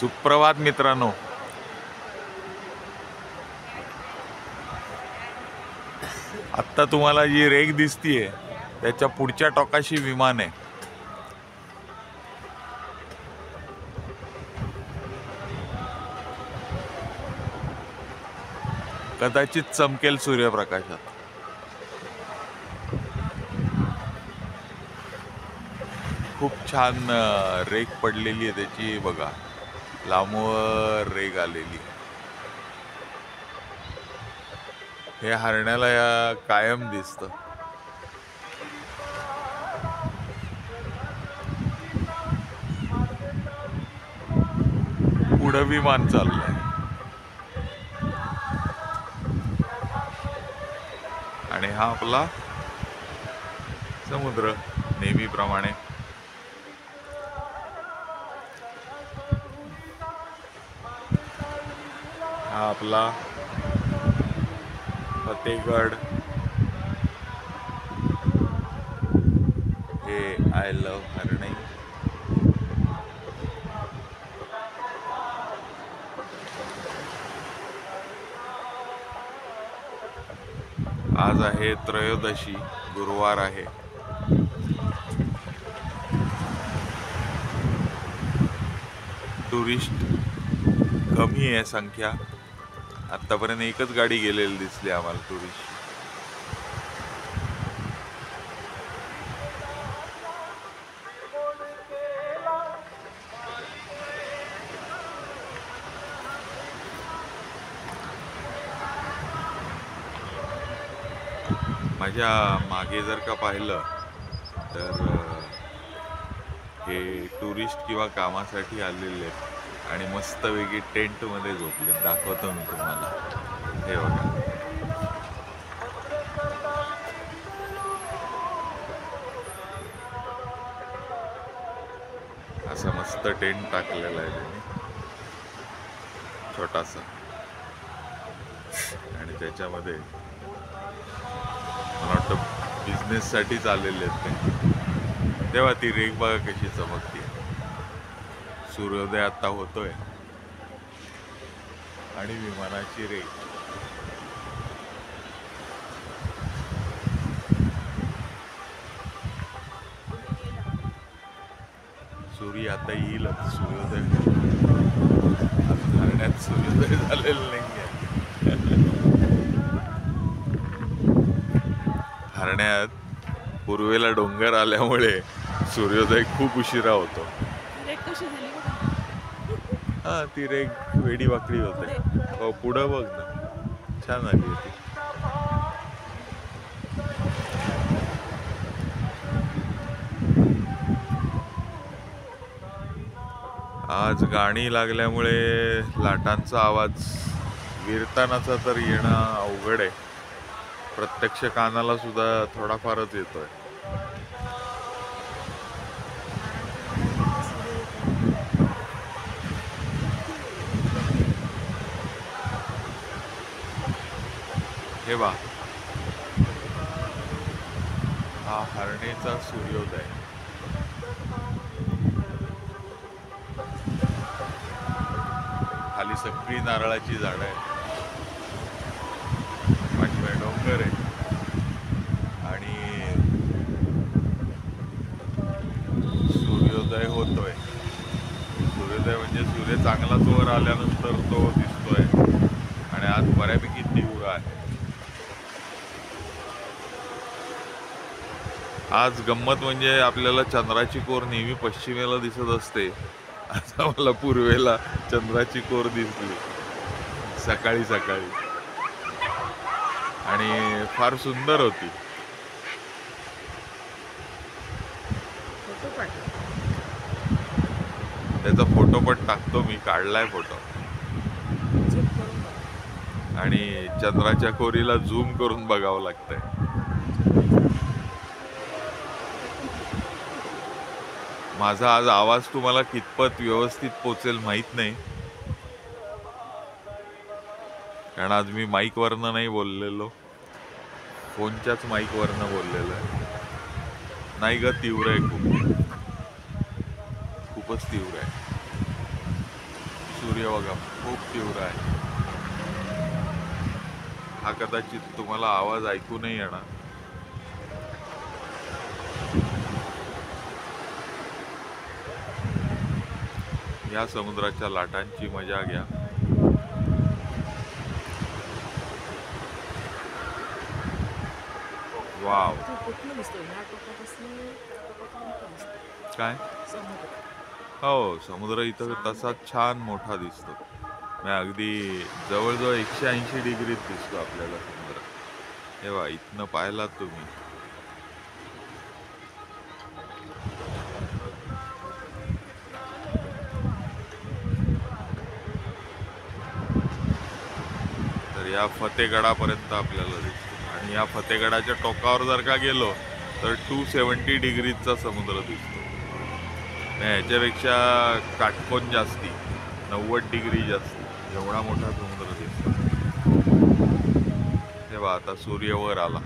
सुप्रभात मित्रांनो. आत्ता तुम्हाला जी रेघ दिसतीये त्याच्या पुढच्या टोकाशी विमान आहे. कदाचित चमकेल सूर्यप्रकाशात. खूप छान रेघ पडलेली आहे त्याची, बघा लांबवर रेघ आलेली. हे हरण्याला या कायम दिसतं. पुढं विमान चाललंय आणि हा आपला समुद्र नेहमीप्रमाणे. हा आपला फतेहगड. हे आय लव्ह हरणे. आज आहे त्रयोदशी, गुरुवार आहे. टुरिस्ट कमी आहे संख्या. आतापर्यंत एकच गाडी गेलेली दिसली आम्हाला टुरिस्ट. माझ्या मागे जर का पाहिलं तर हे टुरिस्ट किंवा कामासाठी आलेले आहेत आणि मस्त वेगळी टेंट मध्ये झोपले. दाखवतो मी तुम्हाला. हे बघा, असं मस्त टेंट टाकलेला आहे त्यांनी, छोटासा. आणि त्याच्यामध्ये मला वाटतं बिझनेस साठीच आलेले आहेत ते. तेव्हा ती रेघ बघा कशी चमकते. सूर्योदय आता होतोय आणि विमानाची रेघ. सूर्य आता येईलच. सूर्योदय हरण्यात सूर्योदय झालेलं नाहीये. हरण्यात पूर्वेला डोंगर आल्यामुळे सूर्योदय खूप उशिरा होतो. हा, ती रेघ वेडी वाकडी होते. हो, पुढं बघ ना, छान आली होती. आज गाणी लागल्यामुळे लाटांचा आवाज विरतानाचा तर येणं अवघड आहे. प्रत्यक्ष कानाला सुद्धा थोडाफारच येतोय. हे बा, हा हरणेचा सूर्योदय. खाली सगळी नारळाची झाडं आहेत, पाठीमागे डोंगर आहे आणि सूर्योदय होतोय. सूर्योदय म्हणजे सूर्य चांगलाच वर आल्यानंतर तो दिसतोय आणि आज बऱ्यापैकी तीव्र आहे. आज गंमत म्हणजे आपल्याला चंद्राची कोर नेहमी पश्चिमेला दिसत असते. आता मला पूर्वेला चंद्राची कोर दिसली सकाळी सकाळी आणि फार सुंदर होती. त्याचा फोटो पण टाकतो मी. काढलाय फोटो आणि चंद्राच्या कोरीला झूम करून बघावं लागतंय. माझा आज आवाज तुम्हाला कितपत व्यवस्थित पोचेल माहित नाही, कारण आज मी माईकवरनं नाही बोललेलो, फोनच्याच माईकवरनं बोललेलो आहे. नाही ग, तीव्र आहे खूपच तीव्र आहे. सूर्य बघा खूप तीव्र आहे. हा कदाचित तुम्हाला आवाज ऐकू नाही येणार. या समुद्राच्या लाटांची मजा घ्या. वाव. काय? हो, समुद्र इथं तसाच छान मोठा दिसतो. अगदी जवळजवळ 180 डिग्रीत दिसतो आपल्याला समुद्र. हे बघा, इथनं पाहिलात तुम्ही. तर या फतेगडापर्यंत आपल्याला दिसतो आणि या फतेगडाच्या टोकावर जर का गेलो तर 270 डिग्रीचा समुद्र दिसतो. ह्याच्यापेक्षा काटकोन जास्ती 90 डिग्री जास्त एवढा मोठा समुद्र दिसतो. तेव्हा आता सूर्य वर आला,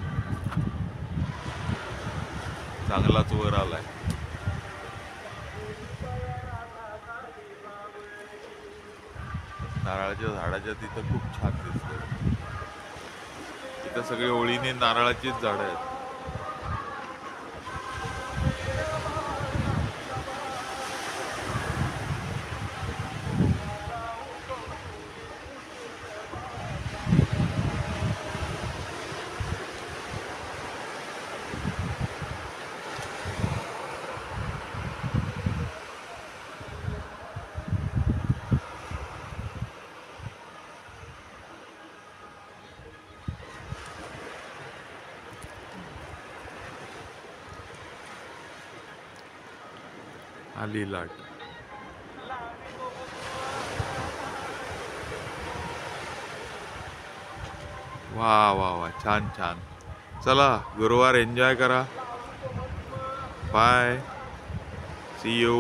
चांगलाच वर आलाय. नारळाच्या झाडाच्या तिथं खूप छान दिसत. इथं सगळी ओळीने नारळाचीच झाडं आहेत. आली लाट. वा वा वा, छान छान. चला, गुरुवार एन्जॉय करा. Bye, see you.